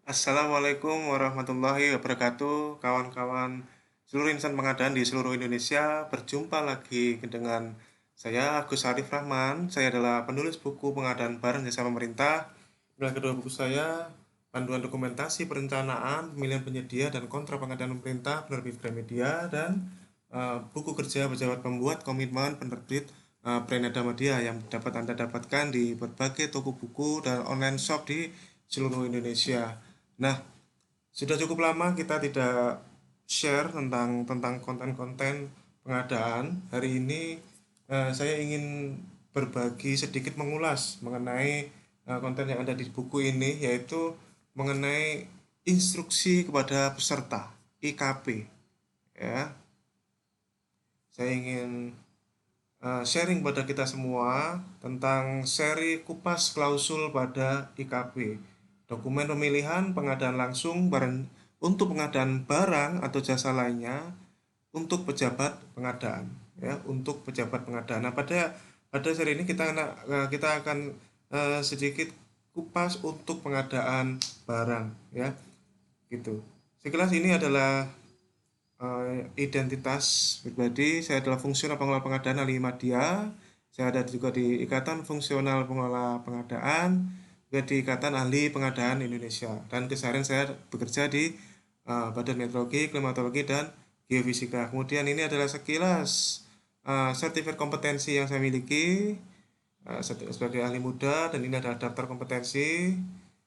Assalamualaikum warahmatullahi wabarakatuh, kawan-kawan seluruh insan pengadaan di seluruh Indonesia. Berjumpa lagi dengan saya Agus Arif Rahman. Saya adalah penulis buku pengadaan barang jasa pemerintah. Inilah kedua buku saya, panduan dokumentasi perencanaan pemilihan penyedia dan kontrak pengadaan pemerintah penerbit Gramedia, dan buku kerja pejabat pembuat komitmen penerbit Prenada Media yang dapat Anda dapatkan di berbagai toko buku dan online shop di seluruh Indonesia. Nah, sudah cukup lama kita tidak share tentang konten-konten pengadaan. Hari ini saya ingin berbagi sedikit mengulas mengenai konten yang ada di buku ini, yaitu mengenai instruksi kepada peserta IKP. Ya, saya ingin sharing pada kita semua tentang seri kupas klausul pada IKP. Dokumen pemilihan pengadaan langsung untuk pengadaan barang atau jasa lainnya untuk pejabat pengadaan, ya, untuk pejabat pengadaan. Nah, pada seri ini kita akan sedikit kupas untuk pengadaan barang, ya, gitu. Sekilas ini adalah identitas pribadi. Saya adalah fungsional pengelola pengadaan ahli media. Saya ada juga di Ikatan Fungsional Pengelola Pengadaan, juga di Ikatan Ahli Pengadaan Indonesia. Dan keseharian saya bekerja di Badan Meteorologi, Klimatologi, dan Geofisika. Kemudian ini adalah sekilas sertifikat kompetensi yang saya miliki sebagai ahli muda, dan ini adalah daftar kompetensi.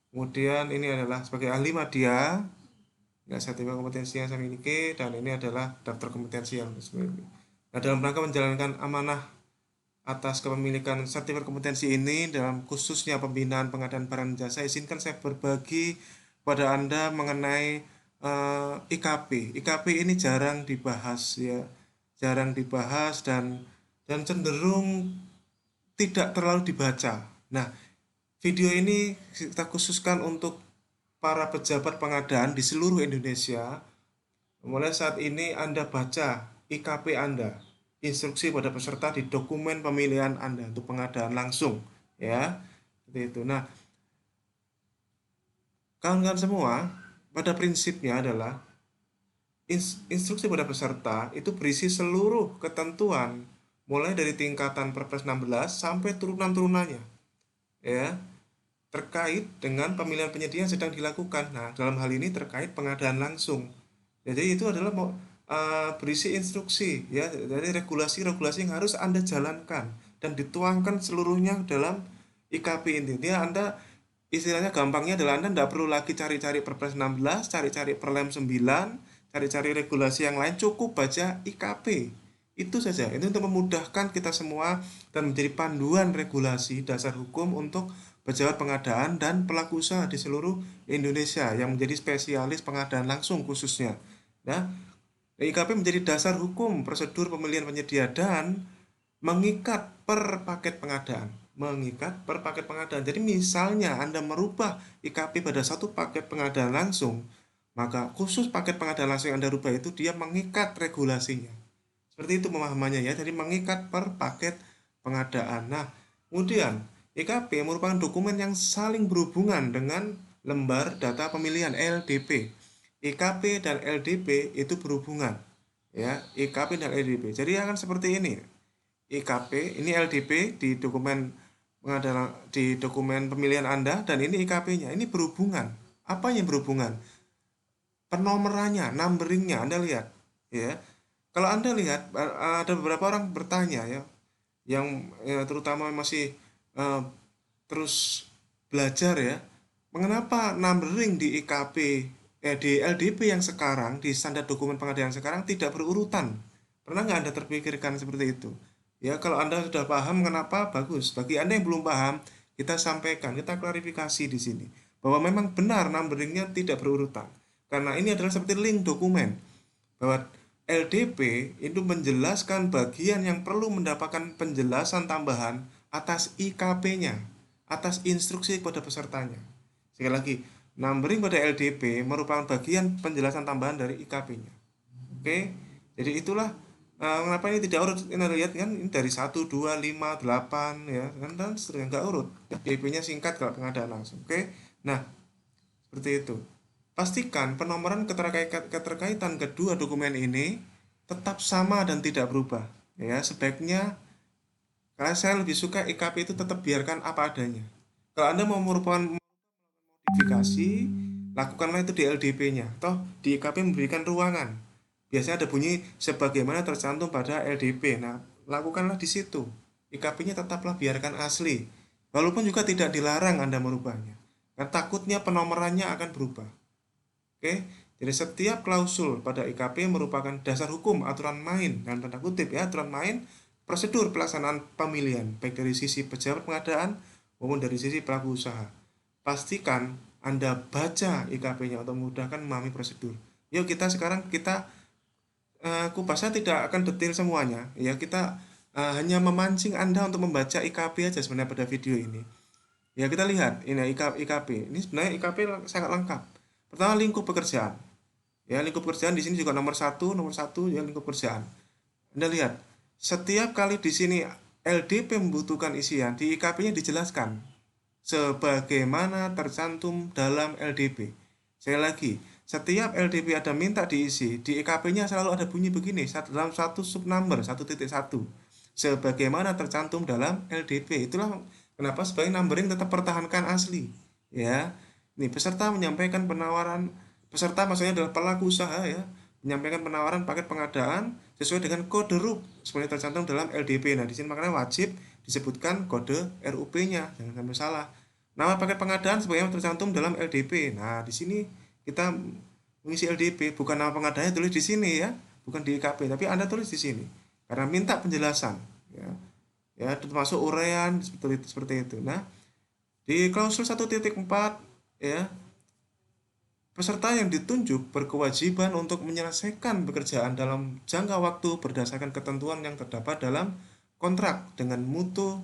Kemudian ini adalah sebagai ahli media, ya, sertifikat kompetensi yang saya miliki, dan ini adalah daftar kompetensi yang saya miliki. Nah, dalam rangka menjalankan amanah atas kepemilikan sertifikat kompetensi ini dalam khususnya pembinaan pengadaan barang jasa, izinkan saya berbagi pada Anda mengenai IKP. IKP ini jarang dibahas, ya, jarang dibahas, dan cenderung tidak terlalu dibaca. Nah, video ini kita khususkan untuk para pejabat pengadaan di seluruh Indonesia. Mulai saat ini Anda baca IKP Anda, instruksi pada peserta di dokumen pemilihan Anda untuk pengadaan langsung, ya. Seperti itu. Nah, kawan-kawan semua, pada prinsipnya adalah instruksi pada peserta itu berisi seluruh ketentuan mulai dari tingkatan Perpres 16 sampai turunan-turunannya, ya, terkait dengan pemilihan penyedia yang sedang dilakukan. Nah, dalam hal ini terkait pengadaan langsung. Jadi itu adalah berisi instruksi, ya, dari regulasi-regulasi yang harus Anda jalankan dan dituangkan seluruhnya dalam IKP ini. Dia Anda istilahnya gampangnya adalah Anda tidak perlu lagi cari-cari Perpres 16, cari-cari Perlem 9, cari-cari regulasi yang lain, cukup baca IKP. Itu saja. Itu untuk memudahkan kita semua dan menjadi panduan regulasi dasar hukum untuk pejabat pengadaan dan pelaku usaha di seluruh Indonesia yang menjadi spesialis pengadaan langsung khususnya. Nah, IKP menjadi dasar hukum prosedur pemilihan penyedia dan mengikat per paket pengadaan. Mengikat per paket pengadaan. Jadi misalnya Anda merubah IKP pada satu paket pengadaan langsung, maka khusus paket pengadaan langsung yang Anda rubah itu dia mengikat regulasinya. Seperti itu pemahamannya, ya. Jadi mengikat per paket pengadaan. Nah, kemudian IKP merupakan dokumen yang saling berhubungan dengan lembar data pemilihan LDP. IKP dan LDP itu berhubungan, ya. IKP dan LDP. Jadi akan seperti ini. IKP ini LDP di dokumen pemilihan Anda, dan ini IKP-nya. Ini berhubungan. Apa yang berhubungan? Penomorannya, numberingnya, Anda lihat, ya. Kalau Anda lihat, ada beberapa orang bertanya, ya, yang ya, terutama masih eh, terus belajar, ya, mengapa numbering di IKP, di LDP yang sekarang, di standar dokumen pengadaan sekarang tidak berurutan? Pernah nggak Anda terpikirkan seperti itu? Ya, kalau Anda sudah paham kenapa, bagus. Bagi Anda yang belum paham, kita sampaikan, kita klarifikasi di sini bahwa memang benar numberingnya tidak berurutan. Karena ini adalah seperti link dokumen bahwa LDP itu menjelaskan bagian yang perlu mendapatkan penjelasan tambahan atas IKP-nya, atas instruksi kepada pesertanya. Sekali lagi, numbering pada LDP merupakan bagian penjelasan tambahan dari IKP-nya. Oke, jadi itulah mengapa ini tidak urut. Ini lihat kan, ini dari 1, 2, 5, 8, ya kan, dan seterusnya nggak urut. DP-nya singkat kalau pengadaan langsung. Oke, nah, Seperti itu. Pastikan penomoran keterkaitan kedua dokumen ini tetap sama dan tidak berubah. Ya, sebaiknya karena saya lebih suka IKP itu tetap biarkan apa adanya. Kalau Anda mau merupakan modifikasi, lakukanlah itu di LDP-nya. Toh di IKP memberikan ruangan. Biasanya ada bunyi sebagaimana tercantum pada LDP. Nah, lakukanlah di situ. IKP-nya tetaplah biarkan asli. Walaupun juga tidak dilarang Anda merubahnya. Karena takutnya penomorannya akan berubah. Oke, jadi setiap klausul pada IKP merupakan dasar hukum aturan main dan tanda kutip ya aturan main prosedur pelaksanaan pemilihan baik dari sisi pejabat pengadaan maupun dari sisi pelaku usaha. Pastikan Anda baca IKP-nya untuk memudahkan memahami prosedur. Yuk kita sekarang kupasnya tidak akan detail semuanya. Ya kita hanya memancing Anda untuk membaca IKP aja sebenarnya pada video ini. Ya kita lihat ini IKP. Ini sebenarnya IKP sangat lengkap. Pertama lingkup pekerjaan. Ya lingkup pekerjaan di sini juga nomor satu ya lingkup pekerjaan. Anda lihat setiap kali di sini LDP membutuhkan isian di IKP-nya dijelaskan sebagaimana tercantum dalam LDP. Sekali lagi, setiap LDP ada minta diisi, di IKP-nya selalu ada bunyi begini, dalam satu subnumber 1.1. Sebagaimana tercantum dalam LDP. Itulah kenapa sebagai numbering tetap pertahankan asli. Ya. Ini peserta menyampaikan penawaran, peserta maksudnya adalah pelaku usaha ya, menyampaikan penawaran paket pengadaan sesuai dengan kode RUP seperti tercantum dalam LDP. Nah, di sini makanya wajib disebutkan kode RUP-nya, jangan sampai salah. Nama paket pengadaan sebagaimana tercantum dalam LDP. Nah, di sini kita mengisi LDP, bukan nama pengadaannya tulis di sini ya, bukan di IKP, tapi Anda tulis di sini. Karena minta penjelasan ya. Ya, termasuk uraian seperti itu. Nah, di klausul 1.4 ya, peserta yang ditunjuk berkewajiban untuk menyelesaikan pekerjaan dalam jangka waktu berdasarkan ketentuan yang terdapat dalam kontrak dengan mutu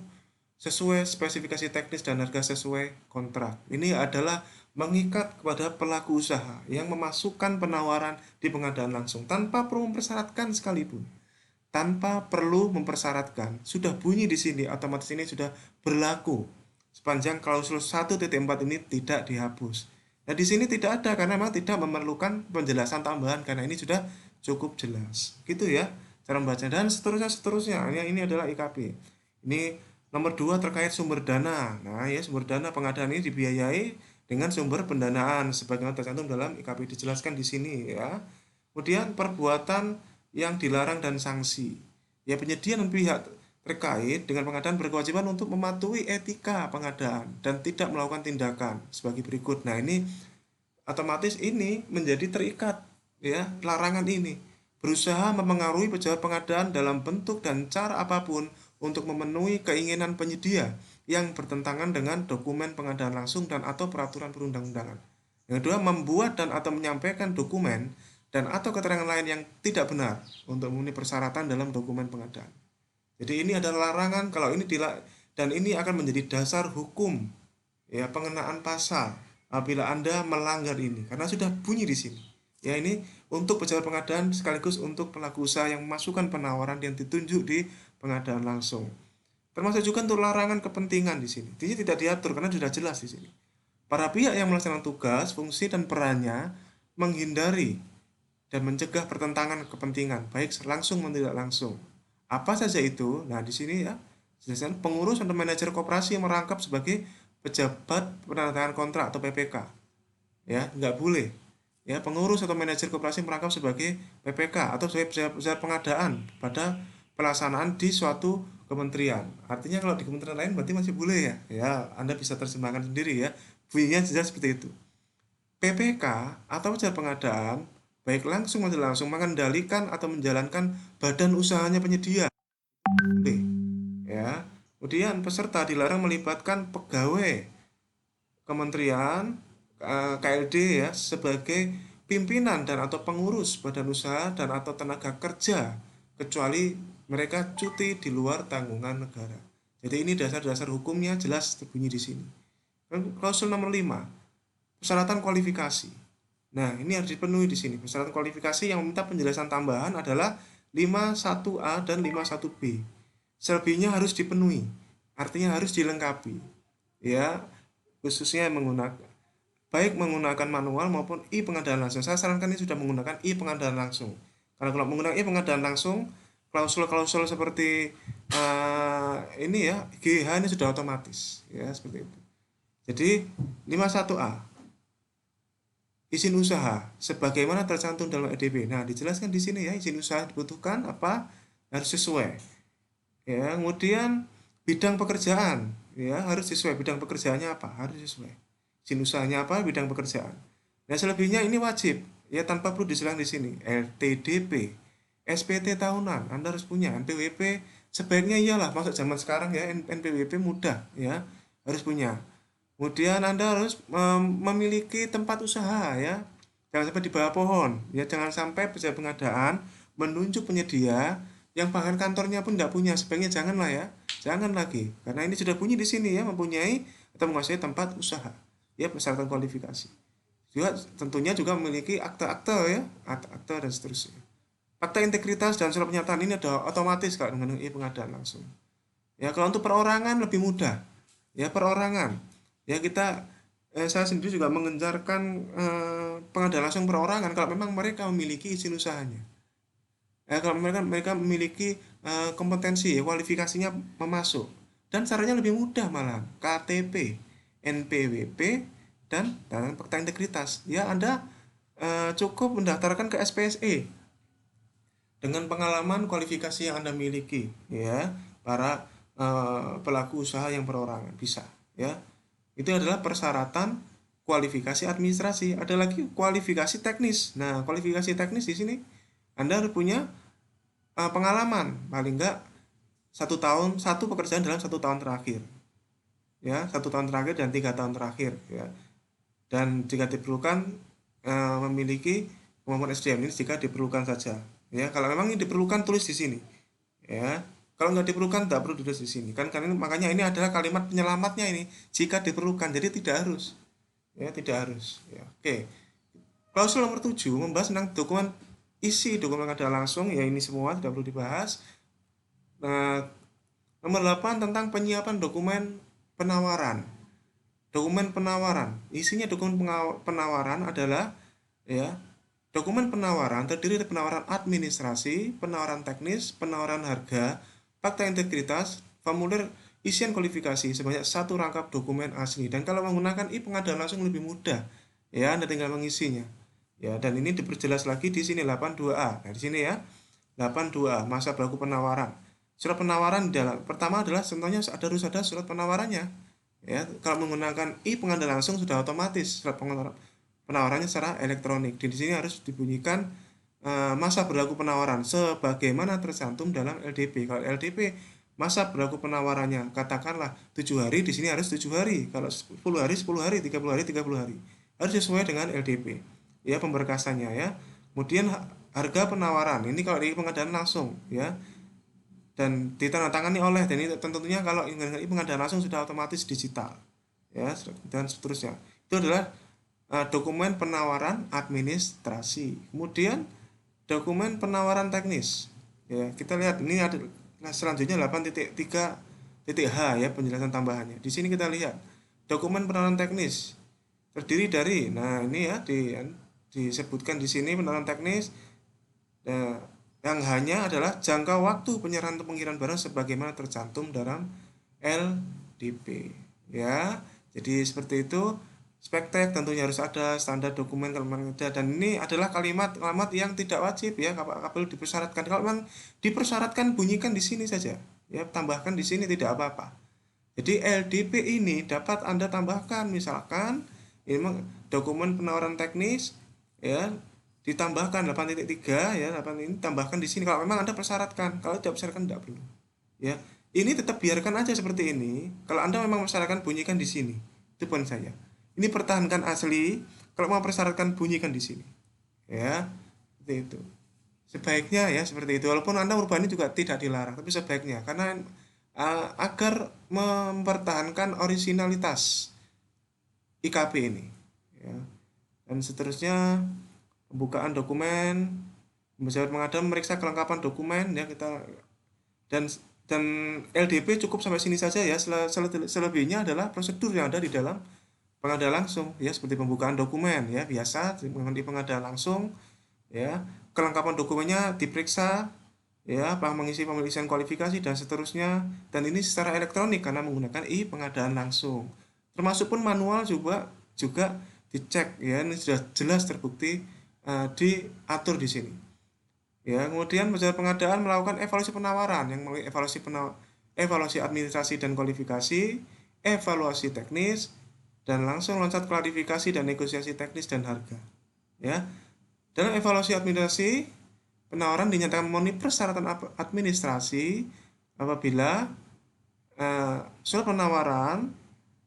sesuai spesifikasi teknis dan harga sesuai kontrak. Ini adalah mengikat kepada pelaku usaha yang memasukkan penawaran di pengadaan langsung tanpa perlu mempersyaratkan sekalipun. Tanpa perlu mempersyaratkan, sudah bunyi di sini, otomatis ini sudah berlaku sepanjang klausul 1.4 ini tidak dihapus. Nah, di sini tidak ada karena memang tidak memerlukan penjelasan tambahan karena ini sudah cukup jelas. Gitu ya cara membaca dan seterusnya. Ini adalah IKP. Ini nomor 2 terkait sumber dana. Nah, ya sumber dana pengadaan ini dibiayai dengan sumber pendanaan sebagaimana tercantum dalam IKP dijelaskan di sini ya. Kemudian perbuatan yang dilarang dan sanksi. Ya penyedia dan pihak terkait dengan pengadaan berkewajiban untuk mematuhi etika pengadaan dan tidak melakukan tindakan sebagai berikut. Nah, ini otomatis ini menjadi terikat ya, larangan ini berusaha memengaruhi pejabat pengadaan dalam bentuk dan cara apapun untuk memenuhi keinginan penyedia yang bertentangan dengan dokumen pengadaan langsung dan atau peraturan perundang-undangan. Yang kedua, membuat dan atau menyampaikan dokumen dan atau keterangan lain yang tidak benar untuk memenuhi persyaratan dalam dokumen pengadaan. Jadi ini adalah larangan kalau ini dan ini akan menjadi dasar hukum ya pengenaan pasal apabila Anda melanggar ini karena sudah bunyi di sini. Ya ini untuk pejabat pengadaan sekaligus untuk pelaku usaha yang memasukkan penawaran yang ditunjuk di pengadaan langsung. Termasuk juga untuk larangan kepentingan di sini. Ini tidak diatur karena sudah jelas di sini. Para pihak yang melaksanakan tugas, fungsi dan perannya menghindari dan mencegah pertentangan kepentingan baik langsung maupun tidak langsung. Apa saja itu? Nah, di sini ya, jelaskan pengurus atau manajer koperasi yang merangkap sebagai pejabat penandatangan kontrak atau PPK. Ya, nggak boleh. Ya, pengurus atau manajer koperasi merangkap sebagai PPK atau sebagai pejabat pengadaan pada pelaksanaan di suatu kementerian. Artinya kalau di kementerian lain berarti masih boleh ya. Ya, Anda bisa terjemahkan sendiri ya. Bunyinya jelas seperti itu. PPK atau pejabat pengadaan baik langsung atau tidak langsung mengendalikan atau menjalankan badan usahanya penyedia. Boleh. Ya. Kemudian peserta dilarang melibatkan pegawai kementerian KLD ya sebagai pimpinan dan atau pengurus badan usaha dan atau tenaga kerja kecuali mereka cuti di luar tanggungan negara. Jadi ini dasar-dasar hukumnya jelas terbunyi di sini. Klausul nomor 5, persyaratan kualifikasi. Nah, ini harus dipenuhi di sini. Persyaratan kualifikasi yang meminta penjelasan tambahan adalah 51A dan 51B. Selebihnya harus dipenuhi. Artinya harus dilengkapi. Ya, khususnya yang menggunakan baik menggunakan manual maupun e-pengadaan langsung. Saya sarankan ini sudah menggunakan e-pengadaan langsung. Karena kalau menggunakan e-pengadaan langsung, klausul-klausul seperti ini ya, GH ini sudah otomatis, ya seperti itu. Jadi 51A, izin usaha sebagaimana tercantum dalam EDP. Nah, dijelaskan di sini ya, izin usaha dibutuhkan apa? Harus sesuai. Ya, kemudian bidang pekerjaan, ya harus sesuai bidang pekerjaannya apa? Harus sesuai. Izin usahanya apa? Bidang pekerjaan. Nah, selebihnya ini wajib, ya tanpa perlu dijelaskan di sini. LTDP, SPT tahunan, Anda harus punya. NPWP sebaiknya iyalah, masuk zaman sekarang ya, NPWP mudah ya, harus punya. Kemudian Anda harus memiliki tempat usaha ya. Jangan sampai di bawah pohon. Ya jangan sampai pejabat pengadaan menunjuk penyedia yang bahkan kantornya pun tidak punya. Sebaiknya janganlah ya. Jangan lagi. Karena ini sudah bunyi di sini ya, mempunyai atau menguasai tempat usaha. Ya persyaratan kualifikasi. Juga tentunya juga memiliki akte-akte ya, akte dan seterusnya. Fakta integritas dan surat pernyataan ini ada otomatis kalau dengan pengadaan langsung. Ya kalau untuk perorangan lebih mudah. Ya perorangan. Ya kita saya sendiri juga mengencarkan pengadaan langsung perorangan kalau memang mereka memiliki izin usahanya. Ya kalau mereka memiliki kompetensi ya, kualifikasinya memasuk dan caranya lebih mudah malah KTP, NPWP dan fakta integritas. Ya Anda cukup mendaftarkan ke SPSE dengan pengalaman kualifikasi yang Anda miliki ya para pelaku usaha yang perorangan bisa ya. Itu adalah persyaratan kualifikasi administrasi. Ada lagi kualifikasi teknis. Nah, kualifikasi teknis di sini Anda harus punya pengalaman paling enggak 1 tahun, satu pekerjaan dalam 1 tahun terakhir. Ya, 1 tahun terakhir dan 3 tahun terakhir. Ya. Dan jika diperlukan memiliki kemampuan SDM ini jika diperlukan saja. Ya, kalau memang ini diperlukan tulis di sini. Ya, kalau nggak diperlukan tidak perlu ditulis di sini kan karena makanya ini adalah kalimat penyelamatnya ini jika diperlukan jadi tidak harus ya tidak harus ya oke. Klausul nomor 7 membahas tentang dokumen isi dokumen ada langsung ya ini semua tidak perlu dibahas. Nah, nomor 8 tentang penyiapan dokumen penawaran. Dokumen penawaran isinya dokumen penawaran adalah ya dokumen penawaran terdiri dari penawaran administrasi, penawaran teknis, penawaran harga, fakta integritas, formulir isian kualifikasi sebanyak satu rangkap dokumen asli. Dan kalau menggunakan e-pengadaan langsung lebih mudah, ya Anda tinggal mengisinya. Ya, dan ini diperjelas lagi di sini 82A. Nah, di sini ya 82A masa berlaku penawaran. Surat penawaran dalam pertama adalah contohnya harus ada surat penawarannya. Ya, kalau menggunakan e-pengadaan langsung sudah otomatis surat penawarannya secara elektronik. Di sini harus dibunyikan masa berlaku penawaran sebagaimana tercantum dalam LDP. Kalau LDP masa berlaku penawarannya katakanlah 7 hari, di sini harus 7 hari. Kalau 10 hari 10 hari, 30 hari 30 hari. Harus sesuai dengan LDP. Ya pemberkasannya ya. Kemudian harga penawaran. Ini kalau di pengadaan langsung ya. Dan ditandatangani oleh dan ini tentunya kalau dengan pengadaan langsung sudah otomatis digital. Ya, dan seterusnya. Itu adalah dokumen penawaran administrasi. Kemudian dokumen penawaran teknis. Ya, kita lihat ini ada selanjutnya 8.3.h ya penjelasan tambahannya. Di sini kita lihat dokumen penawaran teknis terdiri dari nah ini ya disebutkan di sini penawaran teknis yang hanya adalah jangka waktu penyerahan atau pengiriman barang sebagaimana tercantum dalam LDP ya. Jadi seperti itu. Spektek tentunya harus ada standar dokumen kalau memang ada dan ini adalah kalimat yang tidak wajib ya kapal dipersyaratkan kalau memang dipersyaratkan bunyikan di sini saja ya tambahkan di sini tidak apa-apa. Jadi LDP ini dapat Anda tambahkan misalkan ini dokumen penawaran teknis ya ditambahkan 8.3 ya 8 ini tambahkan di sini kalau memang Anda persyaratkan kalau tidak persyaratkan tidak perlu ya ini tetap biarkan aja seperti ini kalau Anda memang persyaratkan bunyikan di sini itu poin saya. Ini pertahankan asli, kalau mau persyaratkan bunyikan di sini. Ya, seperti itu. Sebaiknya ya seperti itu. Walaupun Anda merubah ini juga tidak dilarang, tapi sebaiknya karena agar mempertahankan originalitas IKP ini. Ya. Dan seterusnya pembukaan dokumen, pejabat pengadaan meriksa kelengkapan dokumen ya kita dan LDP cukup sampai sini saja ya. Selebihnya adalah prosedur yang ada di dalam pengadaan langsung ya, seperti pembukaan dokumen ya, biasa di pengadaan langsung ya, kelengkapan dokumennya diperiksa ya, mengisi pemeriksaan kualifikasi dan seterusnya, dan ini secara elektronik karena menggunakan pengadaan langsung. Termasuk pun manual juga dicek ya, ini sudah jelas terbukti diatur di sini. Ya, kemudian pejabat pengadaan melakukan evaluasi penawaran yang melalui evaluasi administrasi dan kualifikasi, evaluasi teknis, dan langsung loncat klarifikasi dan negosiasi teknis dan harga. Ya, dalam evaluasi administrasi, penawaran dinyatakan memenuhi persyaratan administrasi apabila surat penawaran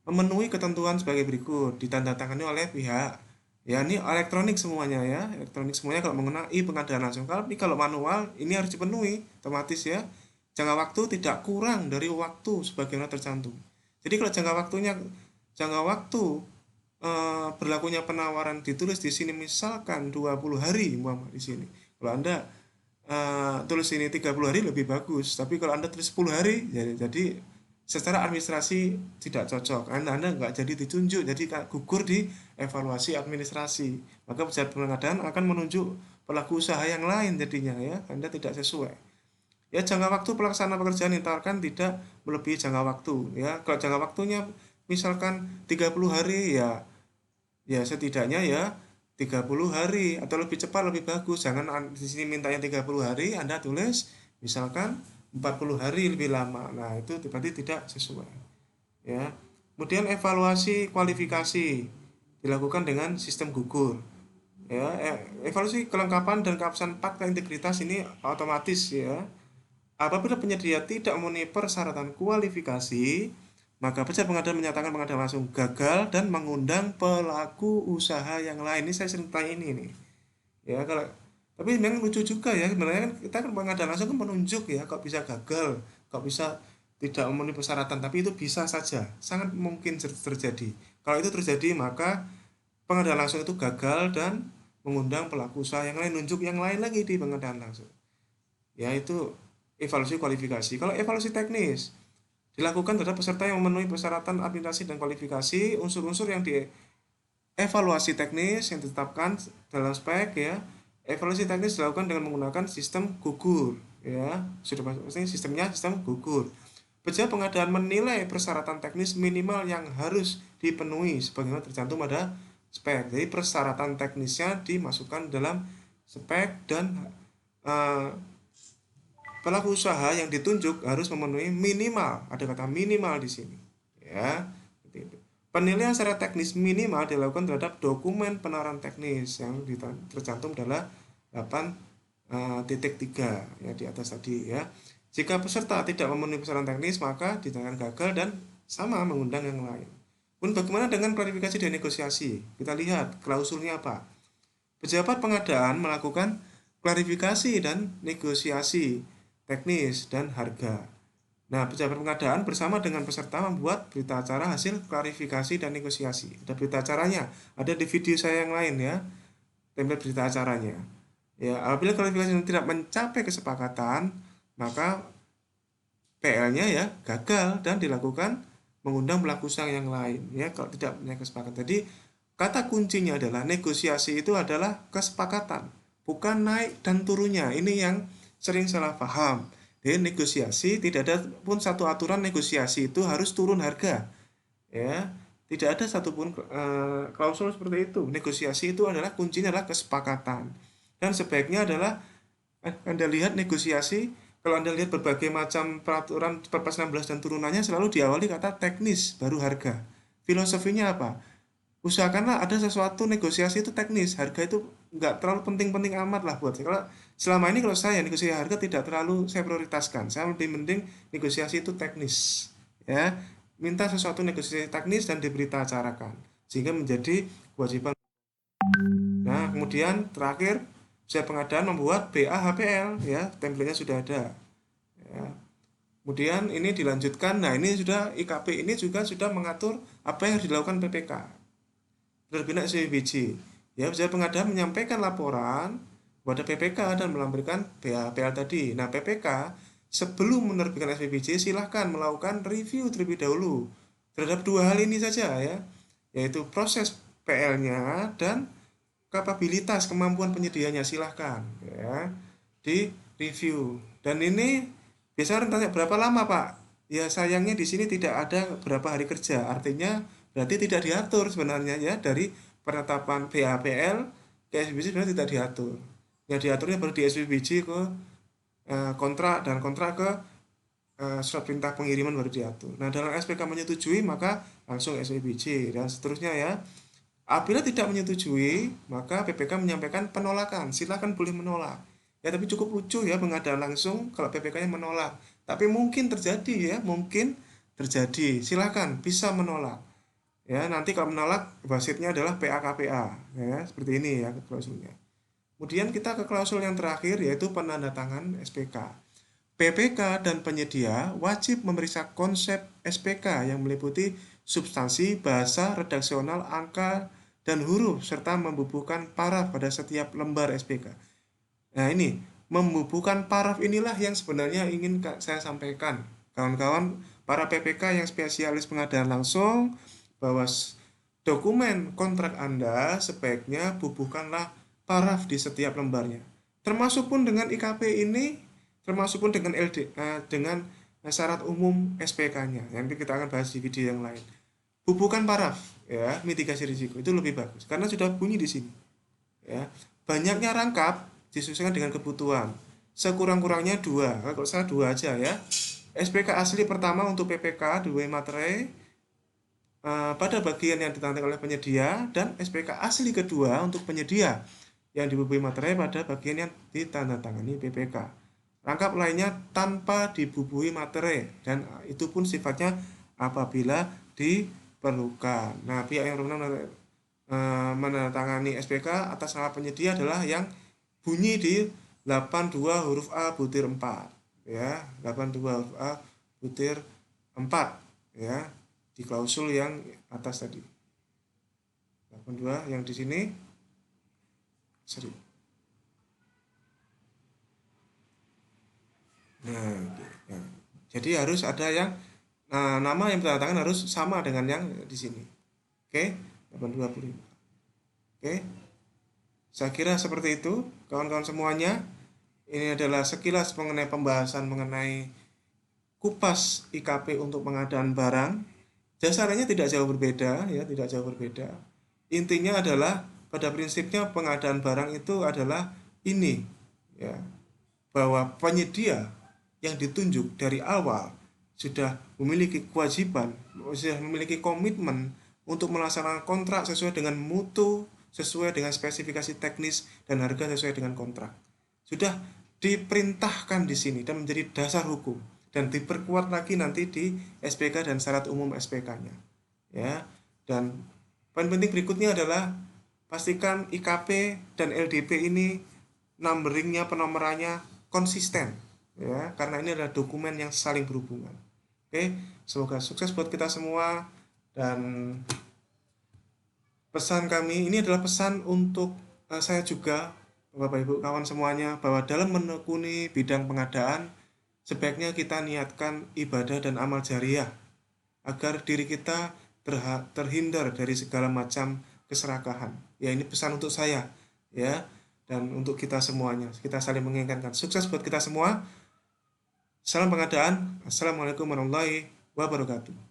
memenuhi ketentuan sebagai berikut, ditandatangani oleh pihak, ya ini elektronik semuanya ya, elektronik semuanya kalau mengenai pengadaan langsung. Kalau manual ini harus dipenuhi otomatis ya, jangka waktu tidak kurang dari waktu sebagaimana tercantum. Jadi kalau jangka waktu berlakunya penawaran ditulis di sini misalkan 20 hari di sini. Kalau Anda tulis ini 30 hari lebih bagus, tapi kalau Anda tulis 10 hari jadi secara administrasi tidak cocok. Anda nggak jadi ditunjuk, jadi gugur di evaluasi administrasi. Maka pejabat pengadaan akan menunjuk pelaku usaha yang lain jadinya ya, Anda tidak sesuai. Ya, jangka waktu pelaksanaan pekerjaan ditawarkan tidak melebihi jangka waktu ya. Kalau jangka waktunya misalkan 30 hari ya, ya setidaknya ya 30 hari atau lebih cepat lebih bagus. Jangan di sini mintanya 30 hari, Anda tulis misalkan 40 hari lebih lama. Nah, itu berarti tidak sesuai. Ya. Kemudian evaluasi kualifikasi dilakukan dengan sistem gugur. Ya, evaluasi kelengkapan dan keabsahan fakta integritas ini otomatis ya. Apabila penyedia tidak memenuhi persyaratan kualifikasi, maka pejabat pengadaan menyatakan pengadaan langsung gagal dan mengundang pelaku usaha yang lain. Ini saya sering tanya ini nih. Ya, tapi memang lucu juga ya, sebenarnya kan kita kan pengadaan langsung kan menunjuk ya, kok bisa gagal, kok bisa tidak memenuhi persyaratan, tapi itu bisa saja, sangat mungkin terjadi. Kalau itu terjadi, maka pengadaan langsung itu gagal dan mengundang pelaku usaha yang lain, nunjuk yang lain lagi di pengadaan langsung. Ya, itu evaluasi kualifikasi. Kalau evaluasi teknis dilakukan terhadap peserta yang memenuhi persyaratan administrasi dan kualifikasi, unsur-unsur yang dievaluasi teknis yang ditetapkan dalam spek ya. Evaluasi teknis dilakukan dengan menggunakan sistem gugur ya. Sudah pasti sistemnya sistem gugur. Pejabat pengadaan menilai persyaratan teknis minimal yang harus dipenuhi sebagaimana tercantum pada spek. Jadi persyaratan teknisnya dimasukkan dalam spek dan pelaku usaha yang ditunjuk harus memenuhi minimal, ada kata minimal di sini ya. Penilaian secara teknis minimal dilakukan terhadap dokumen penawaran teknis yang tercantum dalam 8.3 ya di atas tadi ya. Jika peserta tidak memenuhi persyaratan teknis, maka dinyatakan gagal dan sama mengundang yang lain. Pun bagaimana dengan klarifikasi dan negosiasi? Kita lihat klausulnya apa. Pejabat pengadaan melakukan klarifikasi dan negosiasi teknis dan harga. Nah, pejabat pengadaan bersama dengan peserta membuat berita acara hasil klarifikasi dan negosiasi. Ada berita acaranya, ada di video saya yang lain ya, template berita acaranya. Ya, apabila klarifikasi tidak mencapai kesepakatan, maka PL-nya ya gagal dan dilakukan mengundang pelaku usaha yang lain ya kalau tidak punya kesepakatan. Jadi kata kuncinya adalah negosiasi itu adalah kesepakatan, bukan naik dan turunnya. Ini yang sering salah paham. Jadi negosiasi tidak ada pun satu aturan negosiasi itu harus turun harga. Ya, tidak ada satupun klausul seperti itu. Negosiasi itu adalah kuncinya adalah kesepakatan. Dan sebaiknya adalah Anda lihat negosiasi, kalau Anda lihat berbagai macam peraturan Perpres 16 dan turunannya selalu diawali kata teknis baru harga. Filosofinya apa? Usahakanlah ada sesuatu negosiasi itu teknis, harga itu nggak terlalu penting-penting amat lah buat saya. Kalau selama ini kalau saya negosiasi harga tidak terlalu saya prioritaskan, saya lebih mending negosiasi itu teknis ya, minta sesuatu negosiasi teknis dan diberita acarakan sehingga menjadi kewajiban. Nah, kemudian terakhir saya pengadaan membuat BAHPL ya, template-nya sudah ada ya. Kemudian ini dilanjutkan, nah ini sudah IKP ini juga sudah mengatur apa yang harus dilakukan PPK penerbit SPBJ ya. Pejabat pengadaan menyampaikan laporan kepada PPK dan melampirkan BAPL tadi. Nah, PPK sebelum menerbitkan SPBJ silahkan melakukan review terlebih dahulu terhadap dua hal ini saja ya. yaitu proses PL-nya dan kapabilitas kemampuan penyedianya. Silahkan ya di review. Dan ini biasanya orang tanya berapa lama Pak? Ya sayangnya di sini tidak ada berapa hari kerja, artinya berarti tidak diatur sebenarnya ya dari penetapan BAPL ke SPBJ sebenarnya tidak diatur. Yang diaturnya baru di SPBJ ke kontrak, dan kontrak ke surat perintah pengiriman baru diatur. Nah, dalam SPK menyetujui maka langsung SPBJ dan seterusnya ya. Apabila tidak menyetujui, maka PPK menyampaikan penolakan. Silakan boleh menolak. Ya, tapi cukup lucu ya pengadaan langsung kalau PPK-nya menolak. Tapi mungkin terjadi ya, mungkin terjadi. Silakan bisa menolak. Ya, nanti kalau menolak wasitnya adalah PAKPA. Ya, seperti ini ya klausulnya. Kemudian kita ke klausul yang terakhir yaitu penandatangan SPK. PPK dan penyedia wajib memeriksa konsep SPK yang meliputi substansi, bahasa, redaksional, angka, dan huruf, serta membubuhkan paraf pada setiap lembar SPK. Nah ini, membubuhkan paraf inilah yang sebenarnya ingin saya sampaikan. Kawan-kawan, para PPK yang spesialis pengadaan langsung, bahwa dokumen kontrak Anda sebaiknya bubuhkanlah paraf di setiap lembarnya. Termasuk pun dengan IKP ini, termasuk pun dengan dengan syarat umum SPK-nya. Nanti kita akan bahas di video yang lain. Bubuhkan paraf, ya, mitigasi risiko itu lebih bagus karena sudah bunyi di sini. Ya, banyaknya rangkap disesuaikan dengan kebutuhan. Sekurang-kurangnya dua, kalau saya dua aja ya. SPK asli pertama untuk PPK dua materai pada bagian yang ditantang oleh penyedia, dan SPK asli kedua untuk penyedia yang dibubuhi materai pada bagian yang ditandatangani PPK. Rangkap lainnya tanpa dibubuhi materai, dan itu pun sifatnya apabila diperlukan. Nah, pihak yang berwenang menandatangani SPK atas nama penyedia adalah yang bunyi di 82 huruf A butir 4 ya, 82 huruf A butir 4 ya, di klausul yang atas tadi. 82 yang di sini sorry. Nah, ya. Jadi harus ada yang nama yang ditandatangani harus sama dengan yang di sini. Oke, 825. Oke. Saya kira seperti itu, kawan-kawan semuanya. Ini adalah sekilas mengenai pembahasan mengenai kupas IKP untuk pengadaan barang. Dasarnya tidak jauh berbeda, ya, tidak jauh berbeda. Intinya adalah pada prinsipnya pengadaan barang itu adalah ini, ya, bahwa penyedia yang ditunjuk dari awal sudah memiliki kewajiban, sudah memiliki komitmen untuk melaksanakan kontrak sesuai dengan mutu, sesuai dengan spesifikasi teknis, dan harga sesuai dengan kontrak. Sudah diperintahkan di sini dan menjadi dasar hukum, dan diperkuat lagi nanti di SPK dan syarat umum SPK-nya. Ya. Dan poin penting berikutnya adalah pastikan IKP dan LDP ini numberingnya, penomorannya konsisten ya, karena ini adalah dokumen yang saling berhubungan. Oke, semoga sukses buat kita semua. Dan pesan kami ini adalah pesan untuk saya juga, Bapak Ibu kawan semuanya, bahwa dalam menekuni bidang pengadaan sebaiknya kita niatkan ibadah dan amal jariah agar diri kita terhindar dari segala macam keserakahan. Ya, ini pesan untuk saya ya, dan untuk kita semuanya. Kita saling mengingatkan. Sukses buat kita semua. Salam pengadaan. Assalamualaikum warahmatullahi wabarakatuh.